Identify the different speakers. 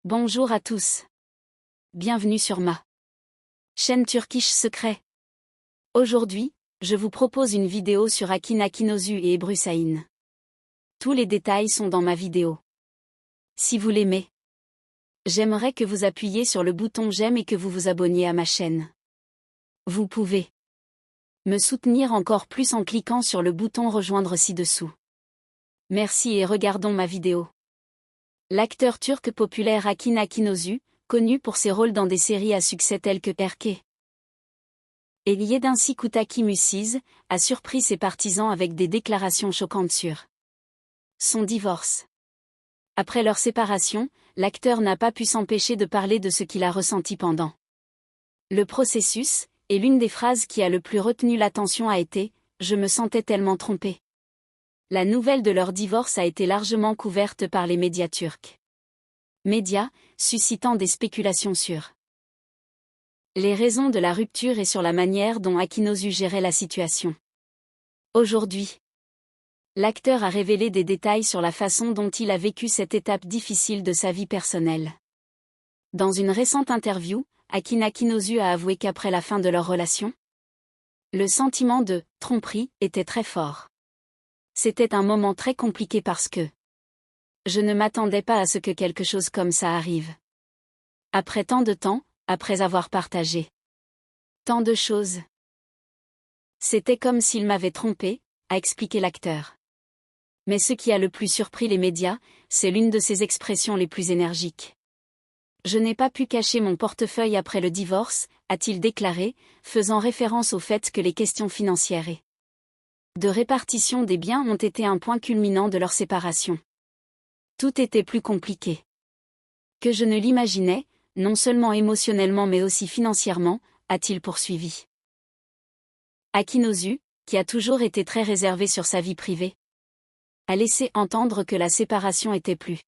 Speaker 1: Bonjour à tous. Bienvenue sur ma chaîne Turkish Secret. Aujourd'hui, je vous propose une vidéo sur Akin Akinozu et Ebru Şahin. Tous les détails sont dans ma vidéo. Si vous l'aimez, j'aimerais que vous appuyiez sur le bouton j'aime et que vous vous abonniez à ma chaîne. Vous pouvez me soutenir encore plus en cliquant sur le bouton rejoindre ci-dessous. Merci et regardons ma vidéo. L'acteur turc populaire Akin Akinozu, connu pour ses rôles dans des séries à succès telles que Erke et Yedinci Kutaki Musiz, a surpris ses partisans avec des déclarations choquantes sur son divorce. Après leur séparation, l'acteur n'a pas pu s'empêcher de parler de ce qu'il a ressenti pendant le processus, et l'une des phrases qui a le plus retenu l'attention a été « Je me sentais tellement trompé ». La nouvelle de leur divorce a été largement couverte par les médias turcs. Médias, suscitant des spéculations sur les raisons de la rupture et sur la manière dont Akinozu gérait la situation. Aujourd'hui, l'acteur a révélé des détails sur la façon dont il a vécu cette étape difficile de sa vie personnelle. Dans une récente interview, Akin Akinozu a avoué qu'après la fin de leur relation, le sentiment de « tromperie » était très fort. C'était un moment très compliqué parce que je ne m'attendais pas à ce que quelque chose comme ça arrive. Après tant de temps, après avoir partagé tant de choses, c'était comme s'il m'avait trompé, a expliqué l'acteur. Mais ce qui a le plus surpris les médias, c'est l'une de ses expressions les plus énergiques. Je n'ai pas pu cacher mon portefeuille après le divorce, a-t-il déclaré, faisant référence au fait que les questions financières et de répartition des biens ont été un point culminant de leur séparation. Tout était plus compliqué que je ne l'imaginais, non seulement émotionnellement mais aussi financièrement, a-t-il poursuivi. Akinozu, qui a toujours été très réservé sur sa vie privée, a laissé entendre que la séparation était plus